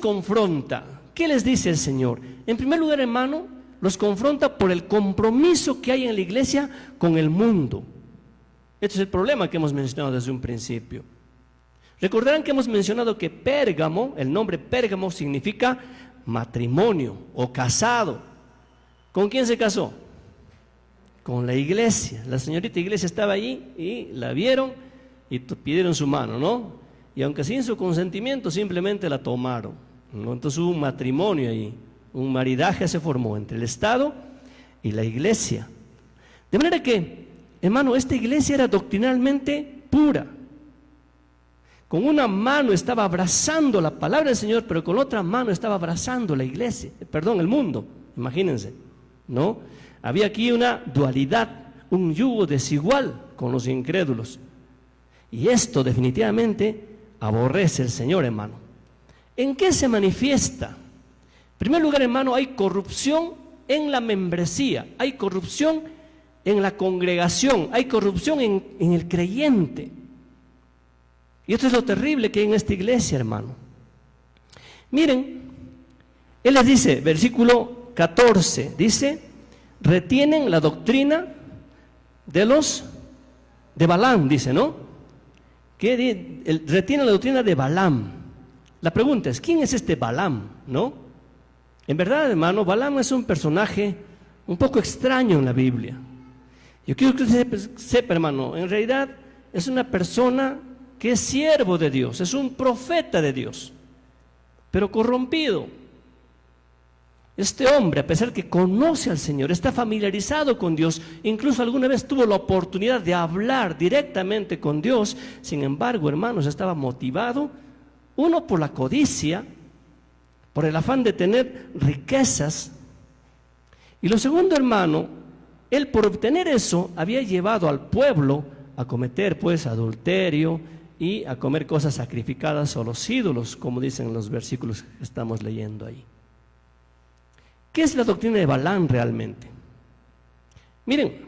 confronta? ¿Qué les dice el Señor? En primer lugar, hermano, los confronta por el compromiso que hay en la iglesia con el mundo. Este es el problema que hemos mencionado desde un principio. Recordarán que hemos mencionado que Pérgamo, el nombre Pérgamo significa matrimonio o casado. ¿Con quién se casó? Con la iglesia. La señorita iglesia estaba allí y la vieron y pidieron su mano, ¿no? Y aunque sin su consentimiento, simplemente la tomaron, ¿no? Entonces hubo un matrimonio allí, un maridaje se formó entre el Estado y la iglesia. De manera que, hermano, esta iglesia era doctrinalmente pura. Con una mano estaba abrazando la palabra del Señor, pero con otra mano estaba abrazando la iglesia, el mundo, imagínense, ¿no? Había aquí una dualidad, un yugo desigual con los incrédulos. Y esto definitivamente aborrece el Señor, hermano. ¿En qué se manifiesta? En primer lugar, hermano, hay corrupción en la membresía, hay corrupción en la congregación, hay corrupción en el creyente. Y esto es lo terrible que hay en esta iglesia, hermano. Miren, Él les dice, versículo 14, dice, retienen la doctrina de Balaam, dice, ¿no? Retienen la doctrina de Balaam. La pregunta es, ¿quién es este Balaam, no? En verdad, hermano, Balaam es un personaje un poco extraño en la Biblia. Yo quiero que usted sepa, hermano, en realidad es una persona que es siervo de Dios, es un profeta de Dios, pero corrompido. Este hombre, a pesar que conoce al Señor, está familiarizado con Dios, incluso alguna vez tuvo la oportunidad de hablar directamente con Dios, sin embargo, hermanos, estaba motivado, uno, por la codicia, por el afán de tener riquezas, y lo segundo, hermano, él por obtener eso había llevado al pueblo a cometer pues adulterio y a comer cosas sacrificadas a los ídolos, como dicen los versículos que estamos leyendo ahí. ¿Qué es la doctrina de Balaam realmente? Miren,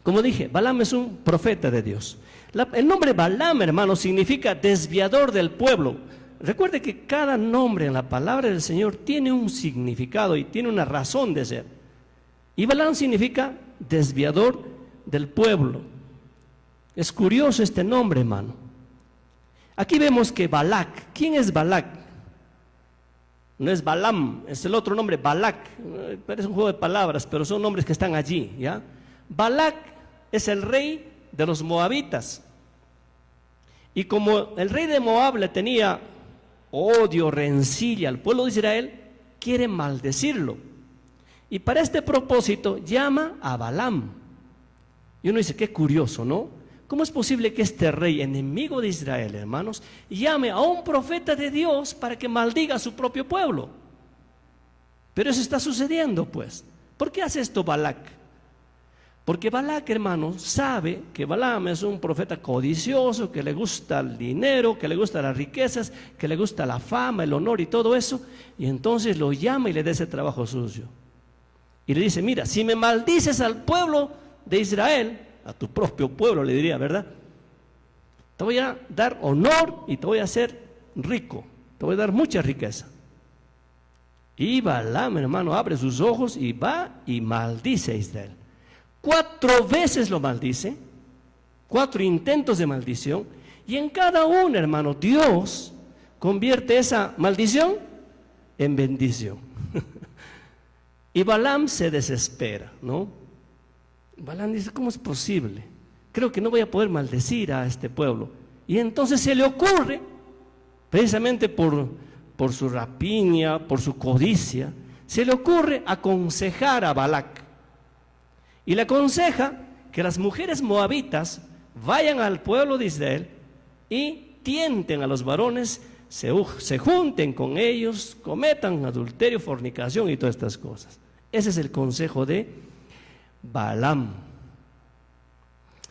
como dije, Balaam es un profeta de Dios. El nombre Balaam, hermano, significa desviador del pueblo. Recuerde que cada nombre en la palabra del Señor tiene un significado y tiene una razón de ser. Y Balaam significa desviador del pueblo. Es curioso este nombre, hermano. Aquí vemos que Balac, ¿quién es Balac? No es Balaam, es el otro nombre, Balac. Parece un juego de palabras, pero son nombres que están allí, ¿ya? Balac es el rey de los moabitas. Y como el rey de Moab le tenía odio, rencilla al pueblo de Israel, quiere maldecirlo. Y para este propósito llama a Balaam. Y uno dice, qué curioso, ¿no? ¿Cómo es posible que este rey, enemigo de Israel, hermanos, llame a un profeta de Dios para que maldiga a su propio pueblo? Pero eso está sucediendo, pues. ¿Por qué hace esto Balac? Porque Balac, hermanos, sabe que Balaam es un profeta codicioso, que le gusta el dinero, que le gustan las riquezas, que le gusta la fama, el honor y todo eso, y entonces lo llama y le da ese trabajo sucio. Y le dice, mira, si me maldices al pueblo de Israel, a tu propio pueblo le diría, ¿verdad? Te voy a dar honor y te voy a hacer rico, te voy a dar mucha riqueza. Y Balaam, hermano, abre sus ojos y va y maldice a Israel. 4 veces lo maldice, 4 intentos de maldición, y en cada uno, hermano, Dios convierte esa maldición en bendición. Y Balaam se desespera, ¿no? Balaam dice, ¿cómo es posible? Creo que no voy a poder maldecir a este pueblo. Y entonces se le ocurre, precisamente por su rapiña, por su codicia, se le ocurre aconsejar a Balac. Y le aconseja que las mujeres moabitas vayan al pueblo de Israel y tienten a los varones, se junten con ellos, cometan adulterio, fornicación y todas estas cosas. Ese es el consejo de Balaam.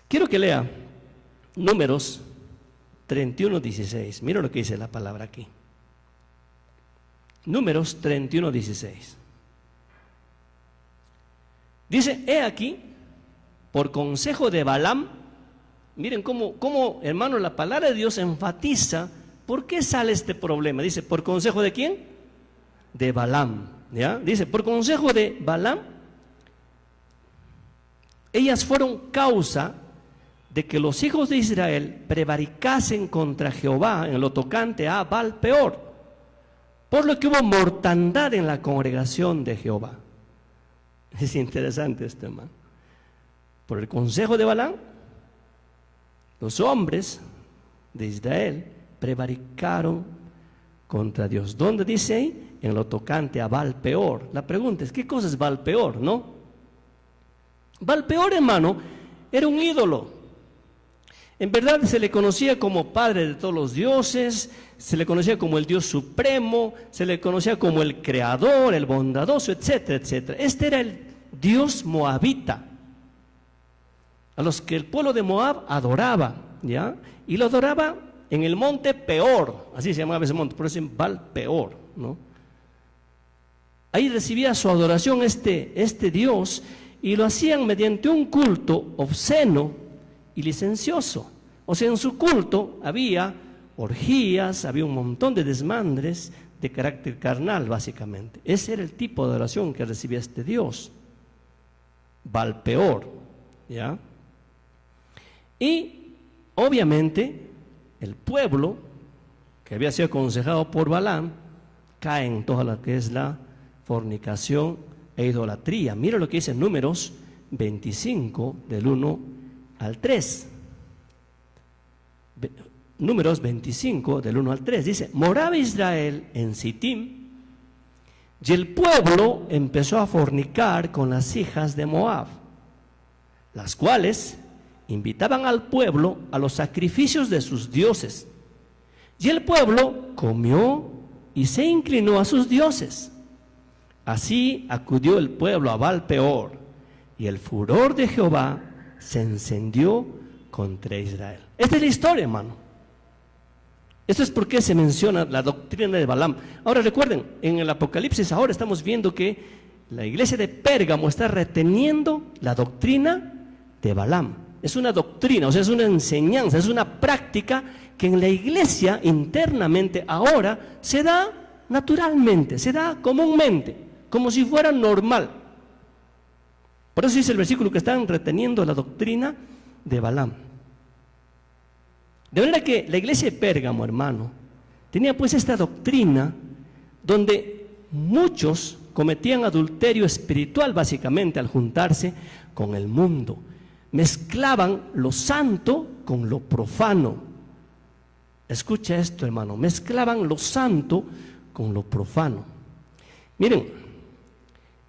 Quiero que lea Números 31:16. Mira lo que dice la palabra aquí. Números 31:16. Dice, he aquí, por consejo de Balaam. Miren cómo, hermano, la palabra de Dios enfatiza ¿por qué sale este problema? Dice, ¿por consejo de quién? De Balaam, ¿ya? Dice, por consejo de Balaam, ellas fueron causa de que los hijos de Israel prevaricasen contra Jehová en lo tocante a Baal peor, por lo que hubo mortandad en la congregación de Jehová. Es interesante este hermano. Por el consejo de Balaam, los hombres de Israel prevaricaron contra Dios. ¿Dónde dice ahí? En lo tocante a Baal peor. La pregunta es, ¿qué cosa es Baal peor, no? Baal peor, hermano, era un ídolo. En verdad se le conocía como padre de todos los dioses, se le conocía como el Dios supremo, se le conocía como el creador, el bondadoso, etcétera, etcétera. Este era el Dios moabita, a los que el pueblo de Moab adoraba, ¿ya? Y lo adoraba en el monte Peor, así se llamaba ese monte, por eso en Baal Peor, ¿no? Ahí recibía su adoración este Dios, y lo hacían mediante un culto obsceno y licencioso. O sea, en su culto había orgías, había un montón de desmandres de carácter carnal, básicamente. Ese era el tipo de adoración que recibía este Dios, Baal Peor, ¿ya? Y obviamente el pueblo que había sido aconsejado por Balaam cae en toda lo que es la fornicación e idolatría. Mira lo que dice Números 25 del 1 al 3. Números 25 del 1 al 3 dice: moraba Israel en Sittim, y el pueblo empezó a fornicar con las hijas de Moab, las cuales invitaban al pueblo a los sacrificios de sus dioses. Y el pueblo comió y se inclinó a sus dioses. Así acudió el pueblo a Baal Peor, y el furor de Jehová se encendió contra Israel. Esta es la historia, hermano. Esto es por qué se menciona la doctrina de Balaam. Ahora recuerden, en el Apocalipsis ahora estamos viendo que la iglesia de Pérgamo está reteniendo la doctrina de Balaam. Es una doctrina, o sea, es una enseñanza, es una práctica que en la iglesia internamente ahora se da naturalmente, se da comúnmente, como si fuera normal. Por eso dice el versículo que están reteniendo la doctrina de Balaam. De manera que la iglesia de Pérgamo, hermano, tenía pues esta doctrina donde muchos cometían adulterio espiritual básicamente al juntarse con el mundo. Mezclaban lo santo con lo profano. Escucha esto, hermano, mezclaban lo santo con lo profano. Miren,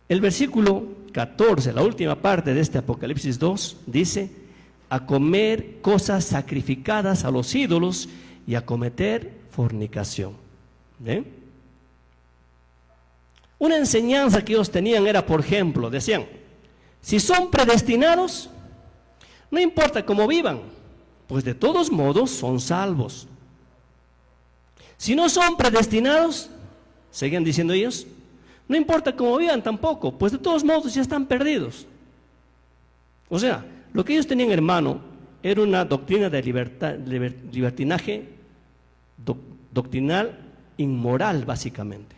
el versículo 14, la última parte de este Apocalipsis 2, dice: a comer cosas sacrificadas a los ídolos y a cometer fornicación. ¿Eh? Una enseñanza que ellos tenían era, por ejemplo, decían: si son predestinados, no importa cómo vivan, pues de todos modos son salvos. Si no son predestinados, seguían diciendo ellos, no importa cómo vivan tampoco, pues de todos modos ya están perdidos. O sea, lo que ellos tenían, hermano, era una doctrina de libertinaje doctrinal inmoral, básicamente.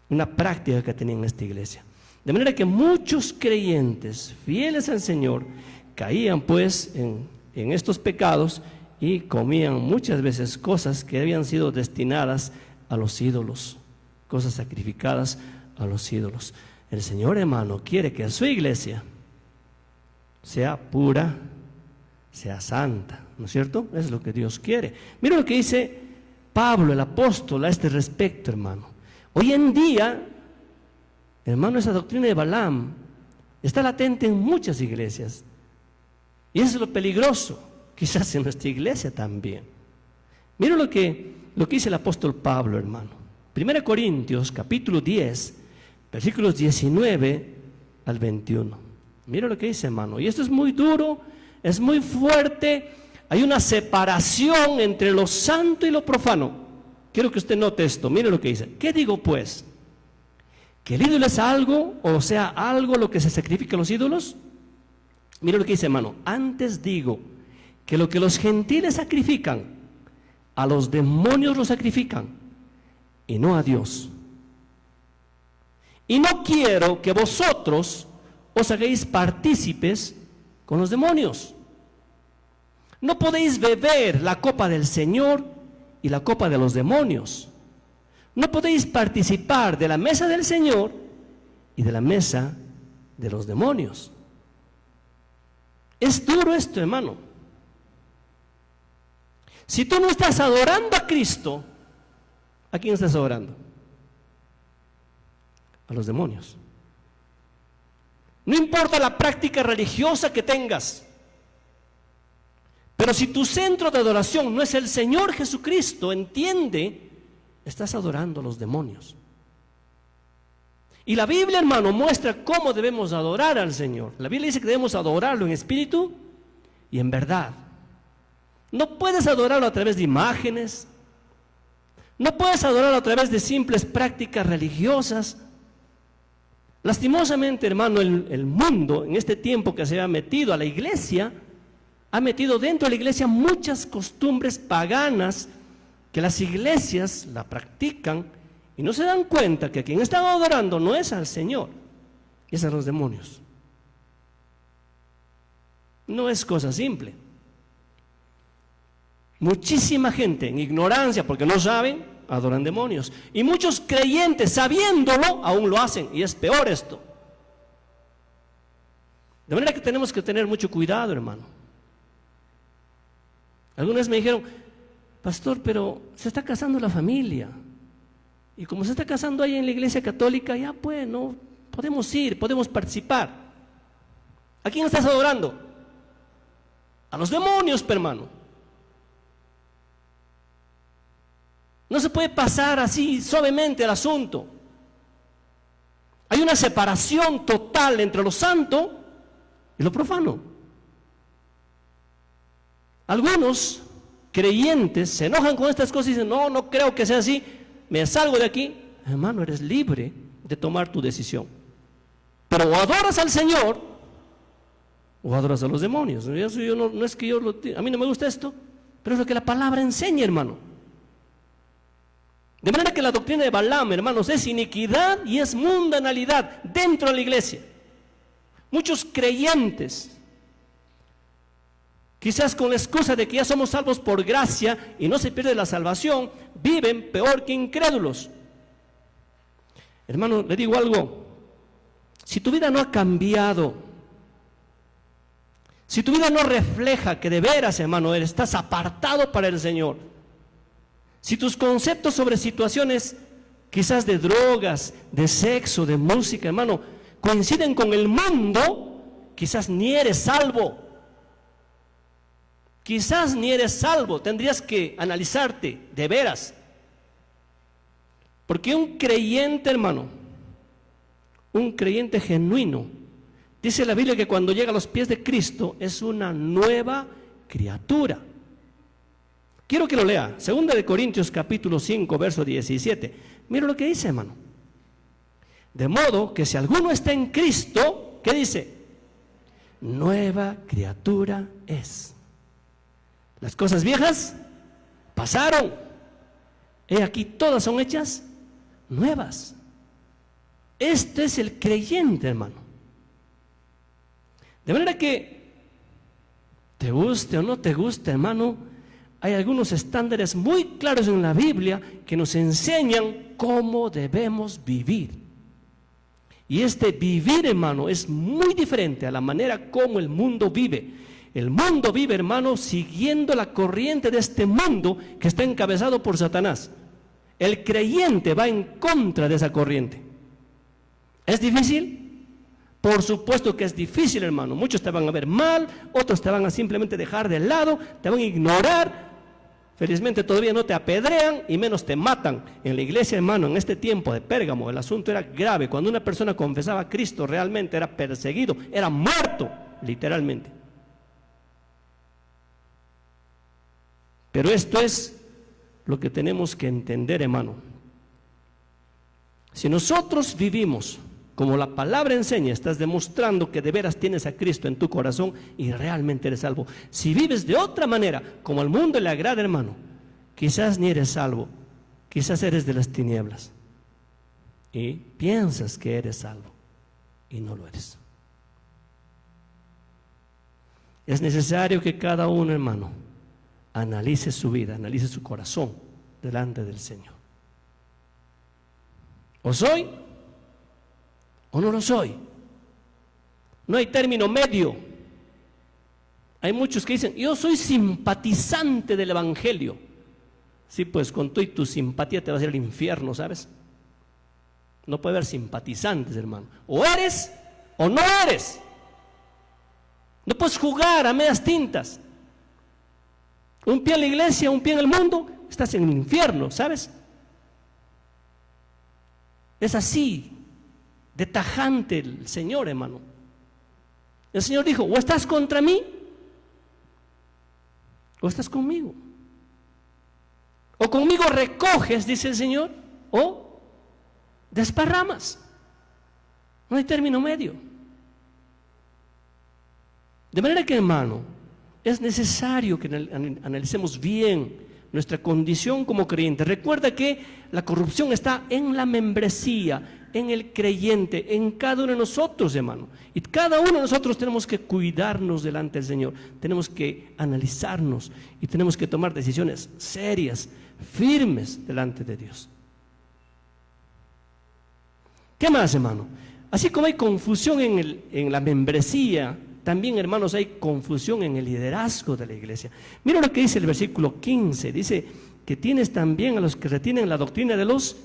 Una práctica que tenían en esta iglesia. De manera que muchos creyentes fieles al Señor caían pues en estos pecados y comían muchas veces cosas que habían sido destinadas a los ídolos, cosas sacrificadas a los ídolos. El Señor, hermano, quiere que su iglesia sea pura, sea santa, ¿no es cierto? Es lo que Dios quiere. Mira lo que dice Pablo, el apóstol, a este respecto, hermano. Hoy en día, hermano, esa doctrina de Balaam está latente en muchas iglesias. Y eso es lo peligroso, quizás en nuestra iglesia también. Mira lo que dice el apóstol Pablo, hermano. 1 Corintios, capítulo 10, versículos 19 al 21. Mira lo que dice, hermano, y esto es muy duro, es muy fuerte. Hay una separación entre lo santo y lo profano. Quiero que usted note esto, mire lo que dice. ¿Qué digo pues? ¿Que el ídolo es algo, o sea, algo lo que se sacrifica a los ídolos? Mira lo que dice, hermano. Antes digo que lo que los gentiles sacrifican, a los demonios los sacrifican y no a Dios. Y no quiero que vosotros os hagáis partícipes con los demonios. No podéis beber la copa del Señor y la copa de los demonios. No podéis participar de la mesa del Señor y de la mesa de los demonios. Es duro esto, hermano. Si tú no estás adorando a Cristo, ¿a quién estás adorando? A los demonios. No importa la práctica religiosa que tengas, pero si tu centro de adoración no es el Señor Jesucristo, entiende, estás adorando a los demonios. Y la Biblia, hermano, muestra cómo debemos adorar al Señor. La Biblia dice que debemos adorarlo en espíritu y en verdad. No puedes adorarlo a través de imágenes, no puedes adorarlo a través de simples prácticas religiosas. Lastimosamente, hermano, el mundo en este tiempo que se ha metido a la iglesia, ha metido dentro de la iglesia muchas costumbres paganas que las iglesias la practican y no se dan cuenta que quien están adorando no es al Señor, es a los demonios. No es cosa simple. Muchísima gente en ignorancia, porque no saben, adoran demonios. Y muchos creyentes, sabiéndolo, aún lo hacen. Y es peor esto. De manera que tenemos que tener mucho cuidado, hermano. Algunas me dijeron, pastor, pero se está casando la familia. Y como se está casando ahí en la iglesia católica, ya pues, no, podemos ir, podemos participar. ¿A quién estás adorando? A los demonios, hermano. No se puede pasar así suavemente el asunto. Hay una separación total entre lo santo y lo profano. Algunos creyentes se enojan con estas cosas y dicen, no, no creo que sea así, me salgo de aquí. Hermano, eres libre de tomar tu decisión. Pero o adoras al Señor o adoras a los demonios. Eso no es que a mí no me gusta esto, pero es lo que la palabra enseña, hermano. De manera que la doctrina de Balaam, hermanos, es iniquidad y es mundanalidad dentro de la iglesia. Muchos creyentes, quizás con la excusa de que ya somos salvos por gracia y no se pierde la salvación, viven peor que incrédulos. Hermano, le digo algo, si tu vida no ha cambiado, si tu vida no refleja que de veras, hermano, estás apartado para el Señor, si tus conceptos sobre situaciones quizás de drogas, de sexo, de música, hermano, coinciden con el mundo, quizás ni eres salvo. Quizás ni eres salvo, tendrías que analizarte de veras. Porque un creyente, hermano, un creyente genuino, dice la Biblia que cuando llega a los pies de Cristo es una nueva criatura. Quiero que lo lea, 2 de Corintios capítulo 5, verso 17. Mira lo que dice, hermano. De modo que si alguno está en Cristo, ¿qué dice? Nueva criatura es. Las cosas viejas pasaron. He aquí todas son hechas nuevas. Este es el creyente, hermano. De manera que, te guste o no te guste, hermano, hay algunos estándares muy claros en la Biblia que nos enseñan cómo debemos vivir. Y este vivir, hermano, es muy diferente a la manera como el mundo vive. El mundo vive, hermano, siguiendo la corriente de este mundo que está encabezado por Satanás. El creyente va en contra de esa corriente. ¿Es difícil? Por supuesto que es difícil, hermano. Muchos te van a ver mal, otros te van a simplemente dejar de lado, te van a ignorar. Felizmente todavía no te apedrean y menos te matan. En la iglesia, hermano, en este tiempo de Pérgamo, el asunto era grave. Cuando una persona confesaba a Cristo, realmente era perseguido, era muerto, literalmente. Pero esto es lo que tenemos que entender, hermano. Si nosotros vivimos como la palabra enseña, estás demostrando que de veras tienes a Cristo en tu corazón y realmente eres salvo. Si vives de otra manera, como al mundo le agrada, hermano, quizás ni eres salvo, quizás eres de las tinieblas y piensas que eres salvo y no lo eres. Es necesario que cada uno, hermano, analice su vida, analice su corazón delante del Señor. ¿O soy o no lo soy? No hay término medio. Hay muchos que dicen, yo soy simpatizante del Evangelio. Sí, pues con tú y tu simpatía te vas a ir al infierno, ¿sabes? No puede haber simpatizantes, hermano. O eres o no eres. No puedes jugar a medias tintas. Un pie en la iglesia, un pie en el mundo, estás en el infierno, ¿sabes? Es así, de tajante el Señor, hermano. El Señor dijo, o estás contra mí, o estás conmigo. O conmigo recoges, dice el Señor, o desparramas. No hay término medio. De manera que, hermano, es necesario que analicemos bien nuestra condición como creyente. Recuerda que la corrupción está en la membresía, en el creyente, en cada uno de nosotros, hermano. Y cada uno de nosotros tenemos que cuidarnos delante del Señor. Tenemos que analizarnos y tenemos que tomar decisiones serias, firmes delante de Dios. ¿Qué más, hermano? Así como hay confusión en la membresía, también, hermanos, hay confusión en el liderazgo de la iglesia. Mira lo que dice el versículo 15. Dice que tienes también a los que retienen la doctrina de los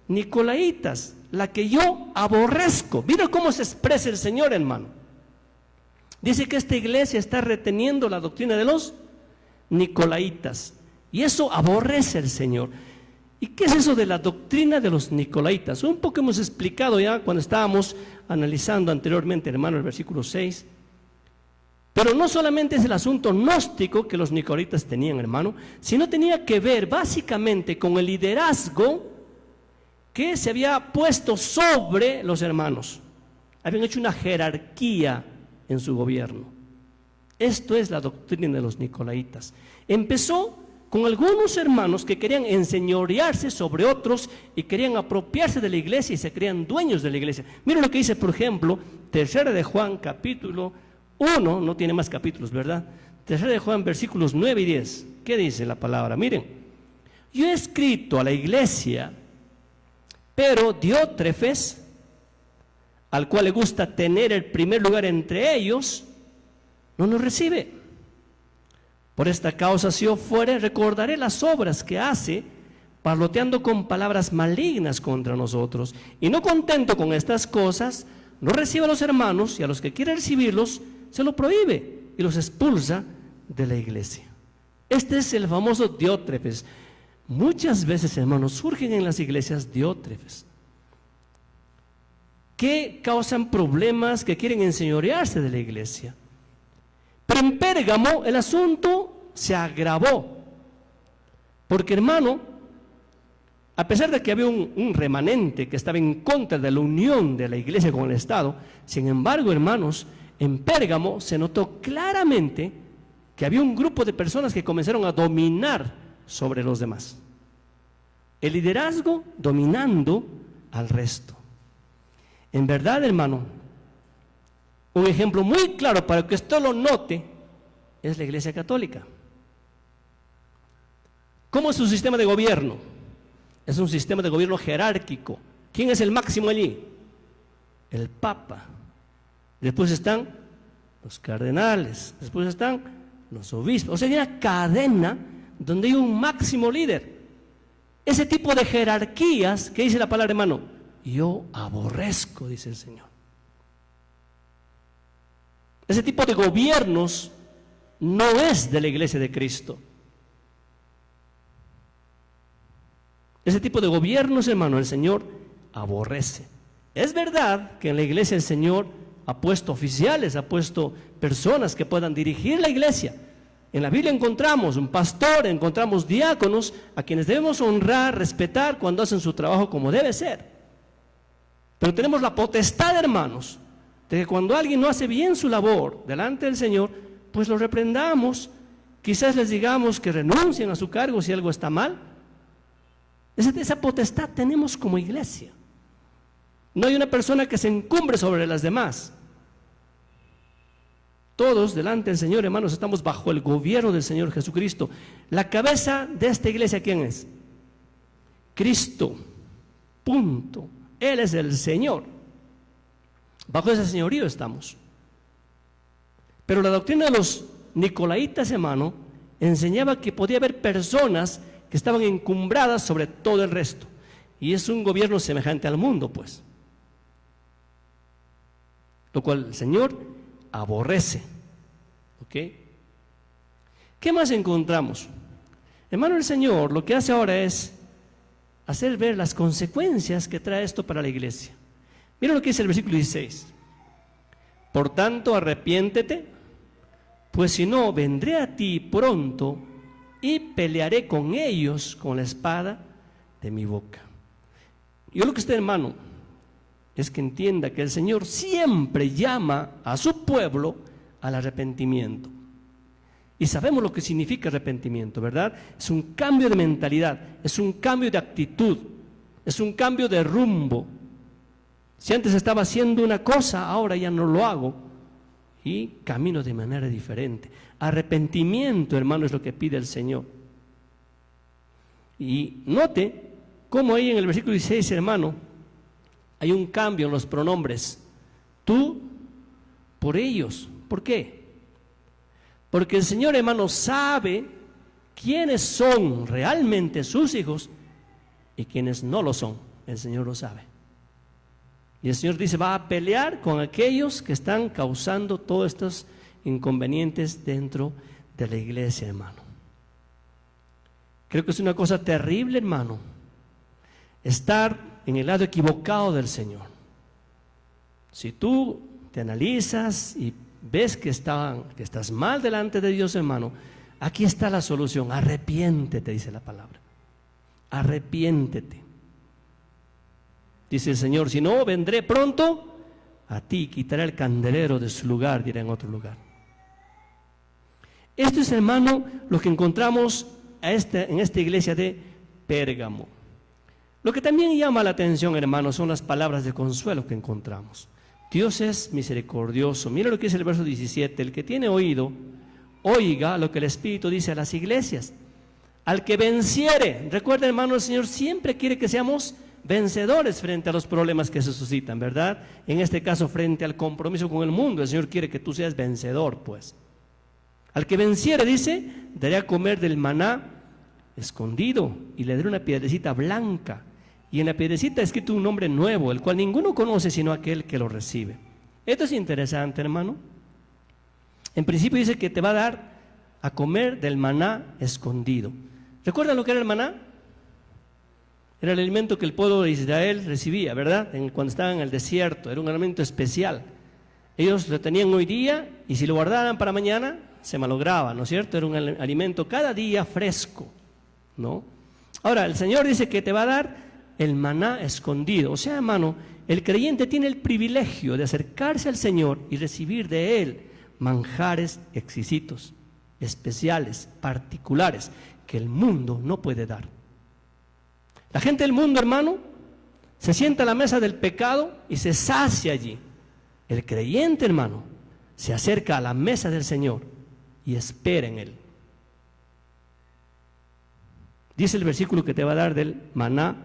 nicolaitas, la que yo aborrezco. Mira cómo se expresa el Señor, hermano. Dice que esta iglesia está reteniendo la doctrina de los nicolaitas. Y eso aborrece el Señor. ¿Y qué es eso de la doctrina de los nicolaitas? Un poco hemos explicado ya cuando estábamos analizando anteriormente, hermano, el versículo 6. Pero no solamente es el asunto gnóstico que los nicolaitas tenían, hermano, sino tenía que ver básicamente con el liderazgo que se había puesto sobre los hermanos. Habían hecho una jerarquía en su gobierno. Esto es la doctrina de los nicolaitas. Empezó con algunos hermanos que querían enseñorearse sobre otros y querían apropiarse de la iglesia y se creían dueños de la iglesia. Miren lo que dice, por ejemplo, 3 de Juan, capítulo 1, no tiene más capítulos, ¿verdad? 3 de Juan, versículos 9 y 10. ¿Qué dice la palabra? Miren, yo he escrito a la iglesia, pero Diótrefes, al cual le gusta tener el primer lugar entre ellos, no nos recibe. Por esta causa, si yo fuere, recordaré las obras que hace, parloteando con palabras malignas contra nosotros. Y no contento con estas cosas, no recibe a los hermanos, y a los que quieren recibirlos, se lo prohíbe y los expulsa de la iglesia. Este es el famoso Diótrefes. Muchas veces, hermanos, surgen en las iglesias Diótrefes que causan problemas, que quieren enseñorearse de la iglesia. Pero en Pérgamo el asunto se agravó, porque, hermano, a pesar de que había un remanente que estaba en contra de la unión de la iglesia con el Estado, sin embargo, hermanos, en Pérgamo se notó claramente que había un grupo de personas que comenzaron a dominar sobre los demás. El liderazgo dominando al resto. En verdad, hermano, un ejemplo muy claro para que usted lo note es la Iglesia Católica. ¿Cómo es su sistema de gobierno? Es un sistema de gobierno jerárquico. ¿Quién es el máximo allí? El Papa. Después están los cardenales. Después están los obispos. O sea, hay una cadena donde hay un máximo líder. Ese tipo de jerarquías, que dice la palabra, hermano, yo aborrezco, dice el Señor. Ese tipo de gobiernos no es de la iglesia de Cristo. Ese tipo de gobiernos, hermano, el Señor aborrece. Es verdad que en la iglesia el Señor ha puesto oficiales, ha puesto personas que puedan dirigir la iglesia. En la Biblia encontramos un pastor, encontramos diáconos a quienes debemos honrar, respetar cuando hacen su trabajo como debe ser. Pero tenemos la potestad, hermanos, de que cuando alguien no hace bien su labor delante del Señor, pues lo reprendamos Quizás les digamos que renuncien a su cargo si algo está mal. Esa potestad tenemos como iglesia. No hay una persona que se encumbre sobre las demás. Todos delante del Señor, hermanos, estamos bajo el gobierno del Señor Jesucristo. La cabeza de esta iglesia, ¿quién es? Cristo. Punto. Él es el Señor. Bajo ese señorío estamos. Pero la doctrina de los nicolaitas, hermano, enseñaba que podía haber personas que estaban encumbradas sobre todo el resto. Y es un gobierno semejante al mundo, pues. Lo cual el Señor aborrece. ¿Ok? ¿Qué más encontramos? Hermano, el Señor lo que hace ahora es hacer ver las consecuencias que trae esto para la iglesia. Mira lo que dice el versículo 16. Por tanto, arrepiéntete, pues si no, vendré a ti pronto y pelearé con ellos con la espada de mi boca. Yo lo que está, hermano, es que entienda que el Señor siempre llama a su pueblo al arrepentimiento. Y sabemos lo que significa arrepentimiento, ¿verdad? Es un cambio de mentalidad, es un cambio de actitud, es un cambio de rumbo. Si antes estaba haciendo una cosa, ahora ya no lo hago y camino de manera diferente. Arrepentimiento, hermano, es lo que pide el Señor. Y note cómo ahí en el versículo 16, hermano, hay un cambio en los pronombres. Tú por ellos. ¿Por qué? Porque el Señor, hermano, sabe quiénes son realmente sus hijos y quiénes no lo son. El Señor lo sabe. Y el Señor dice, va a pelear con aquellos que están causando todos estos inconvenientes dentro de la iglesia, hermano. Creo que es una cosa terrible, hermano, estar en el lado equivocado del Señor. Si tú te analizas y ves que estás mal delante de Dios, hermano, aquí está la solución. Arrepiéntete, dice la palabra. Arrepiéntete. Dice el Señor, si no, vendré pronto a ti, quitaré el candelero de su lugar, dirá en otro lugar. Esto es, hermano, lo que encontramos en esta iglesia de Pérgamo. Lo que también llama la atención, hermano, son las palabras de consuelo que encontramos. Dios es misericordioso. Mira lo que dice el verso 17. El que tiene oído, oiga lo que el Espíritu dice a las iglesias. Al que venciere, recuerda, hermano, el Señor siempre quiere que seamos vencedores frente a los problemas que se suscitan, ¿verdad? En este caso, frente al compromiso con el mundo, el Señor quiere que tú seas vencedor, pues. Al que venciere, dice, daré a comer del maná escondido y le daré una piedrecita blanca. Y en la piedrecita ha escrito un nombre nuevo, el cual ninguno conoce sino aquel que lo recibe. Esto es interesante, hermano. En principio dice que te va a dar a comer del maná escondido. ¿Recuerdan lo que era el maná? Era el alimento que el pueblo de Israel recibía, ¿verdad? Cuando estaban en el desierto, era un alimento especial. Ellos lo tenían hoy día y si lo guardaran para mañana, se malograba, ¿no es cierto? Era un alimento cada día fresco, ¿no? Ahora, el Señor dice que te va a dar el maná escondido. O sea, hermano, el creyente tiene el privilegio de acercarse al Señor y recibir de Él manjares exquisitos, especiales, particulares, que el mundo no puede dar. La gente del mundo, hermano, se sienta a la mesa del pecado y se sacia allí. El creyente, hermano, se acerca a la mesa del Señor y espera en Él. Dice el versículo que te va a dar del maná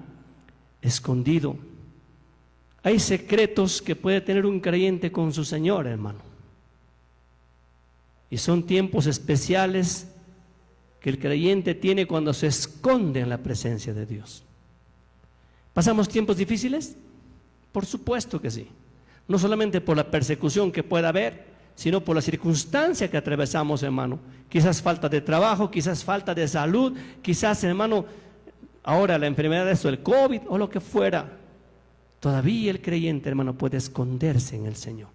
escondido. Hay secretos que puede tener un creyente con su Señor, hermano. Y son tiempos especiales que el creyente tiene cuando se esconde en la presencia de Dios. ¿Pasamos tiempos difíciles? Por supuesto que sí. No solamente por la persecución que pueda haber, sino por la circunstancia que atravesamos, hermano. Quizás falta de trabajo, quizás falta de salud, quizás, hermano, ahora la enfermedad de esto, el COVID o lo que fuera. Todavía el creyente, hermano, puede esconderse en el Señor.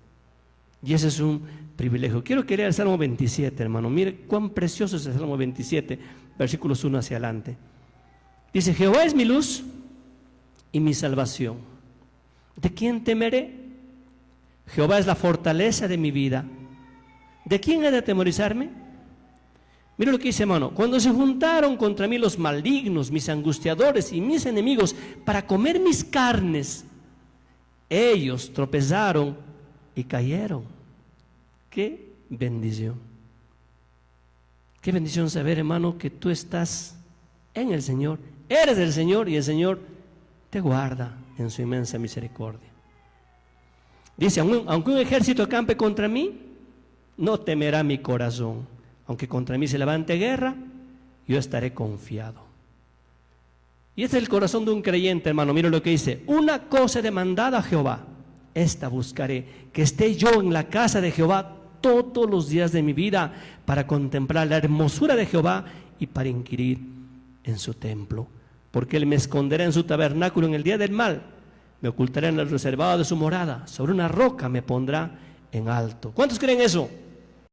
Y ese es un privilegio. Quiero que lea el Salmo 27, hermano. Mire cuán precioso es el Salmo 27, versículos 1 hacia adelante. Dice, Jehová es mi luz y mi salvación. ¿De quién temeré? Jehová es la fortaleza de mi vida. ¿De quién he de atemorizarme? Mira lo que dice, hermano. Cuando se juntaron contra mí los malignos, mis angustiadores y mis enemigos para comer mis carnes, ellos tropezaron y cayeron. Qué bendición. Qué bendición saber, hermano, que tú estás en el Señor, eres del Señor y el Señor te guarda en su inmensa misericordia. Dice, aunque un ejército acampe contra mí, no temerá mi corazón. Aunque contra mí se levante guerra, yo estaré confiado. Y este es el corazón de un creyente, hermano. Mira lo que dice: una cosa he demandado a Jehová, esta buscaré, que esté yo en la casa de Jehová todos los días de mi vida, para contemplar la hermosura de Jehová y para inquirir en su templo. Porque Él me esconderá en su tabernáculo en el día del mal, me ocultará en el reservado de su morada, sobre una roca me pondrá en alto. ¿Cuántos creen eso?